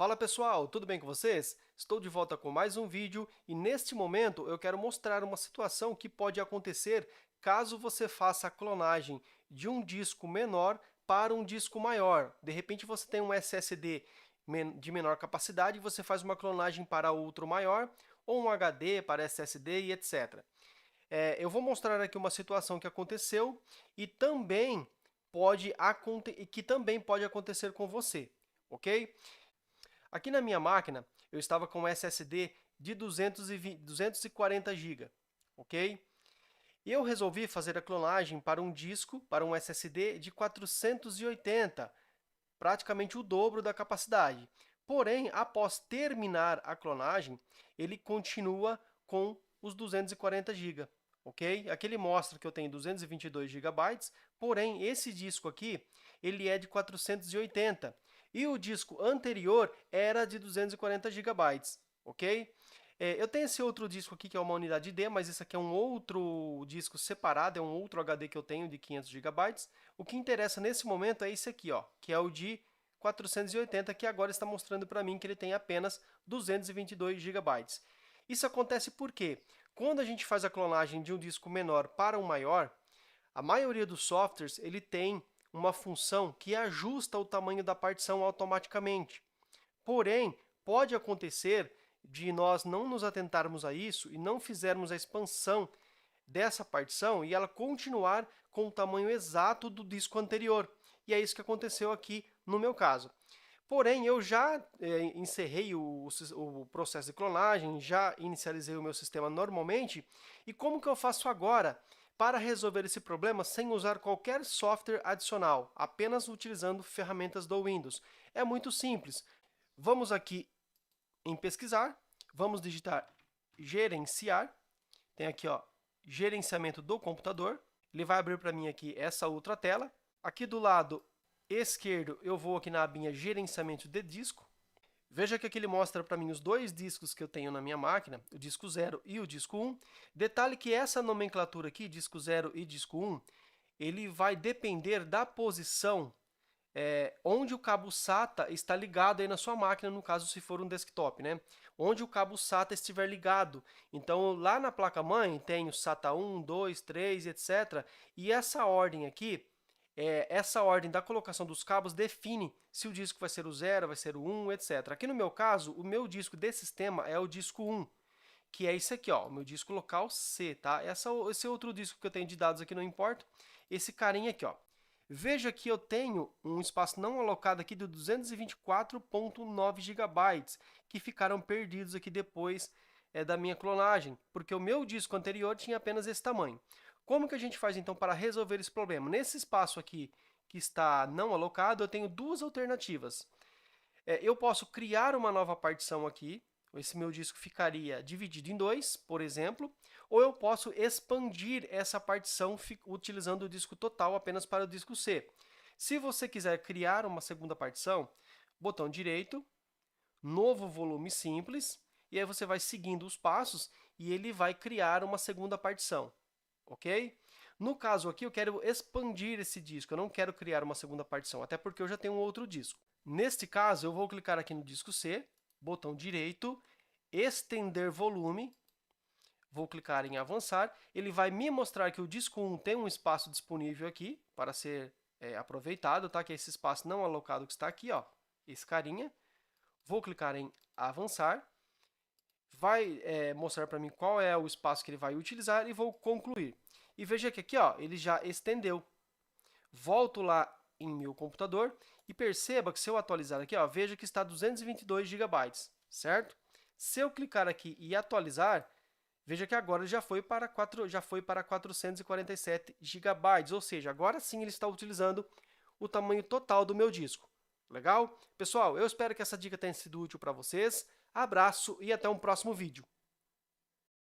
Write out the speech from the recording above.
Fala pessoal, tudo bem com vocês? Estou de volta com mais um vídeo e neste momento eu quero mostrar uma situação que pode acontecer caso você faça a clonagem de um disco menor para um disco maior. De repente você tem um SSD de menor capacidade e você faz uma clonagem para outro maior, ou um HD para SSD e etc. Eu vou mostrar aqui uma situação que aconteceu e que também pode acontecer com você, ok? Aqui na minha máquina, eu estava com um SSD de 240 GB, ok? E eu resolvi fazer a clonagem para um disco, para um SSD de 480, praticamente o dobro da capacidade. Porém, após terminar a clonagem, ele continua com os 240 GB, ok? Aqui ele mostra que eu tenho 222 GB, porém, esse disco aqui, ele é de 480, e o disco anterior era de 240 GB, ok? Eu tenho esse outro disco aqui, que é uma unidade D, mas esse aqui é um outro disco separado, é um outro HD que eu tenho de 500 GB. O que interessa nesse momento é esse aqui, ó, que é o de 480, que agora está mostrando para mim que ele tem apenas 222 GB. Isso acontece porque, quando a gente faz a clonagem de um disco menor para um maior, a maioria dos softwares ele tem uma função que ajusta o tamanho da partição automaticamente. Porém, pode acontecer de nós não nos atentarmos a isso e não fizermos a expansão dessa partição e ela continuar com o tamanho exato do disco anterior. E é isso que aconteceu aqui no meu caso. Porém, eu já encerrei o processo de clonagem, já inicializei o meu sistema normalmente. E como que eu faço agora para resolver esse problema sem usar qualquer software adicional, apenas utilizando ferramentas do Windows? É muito simples. Vamos aqui em pesquisar, vamos digitar gerenciar, tem aqui ó, gerenciamento do computador, ele vai abrir para mim aqui essa outra tela. Aqui do lado esquerdo eu vou aqui na abinha gerenciamento de disco. Veja que aqui ele mostra para mim os dois discos que eu tenho na minha máquina, o disco 0 e o disco 1. Detalhe que essa nomenclatura aqui, disco 0 e disco 1, ele vai depender da posição onde o cabo SATA está ligado aí na sua máquina, no caso se for um desktop, né? Onde o cabo SATA estiver ligado. Então, lá na placa-mãe tem o SATA 1, 2, 3, etc. E essa ordem aqui, essa ordem da colocação dos cabos define se o disco vai ser o 0, vai ser o 1, etc. Aqui no meu caso, o meu disco de sistema é o disco 1, que é esse aqui, ó, o meu disco local C, tá? Esse outro disco que eu tenho de dados aqui não importa. Esse carinha aqui, ó. Veja que eu tenho um espaço não alocado aqui de 224.9 GB, que ficaram perdidos aqui depois da minha clonagem, porque o meu disco anterior tinha apenas esse tamanho. Como que a gente faz então para resolver esse problema? Nesse espaço aqui que está não alocado, eu tenho duas alternativas. Eu posso criar uma nova partição aqui, esse meu disco ficaria dividido em dois, por exemplo, ou eu posso expandir essa partição utilizando o disco total apenas para o disco C. Se você quiser criar uma segunda partição, botão direito, novo volume simples, e aí você vai seguindo os passos e ele vai criar uma segunda partição, ok? No caso aqui, eu quero expandir esse disco, eu não quero criar uma segunda partição, até porque eu já tenho um outro disco. Neste caso, eu vou clicar aqui no disco C, botão direito, estender volume, vou clicar em avançar, ele vai me mostrar que o disco 1 tem um espaço disponível aqui para ser aproveitado, tá? Que é esse espaço não alocado que está aqui, ó, esse carinha. Vou clicar em avançar, vai mostrar para mim qual é o espaço que ele vai utilizar e vou concluir. E veja que aqui ó, ele já estendeu. Volto lá em meu computador e perceba que se eu atualizar aqui, ó, veja que está 222 GB, certo? Se eu clicar aqui e atualizar, veja que agora já foi para 447 GB, ou seja, agora sim ele está utilizando o tamanho total do meu disco. Legal? Pessoal, eu espero que essa dica tenha sido útil para vocês. Abraço e até um próximo vídeo.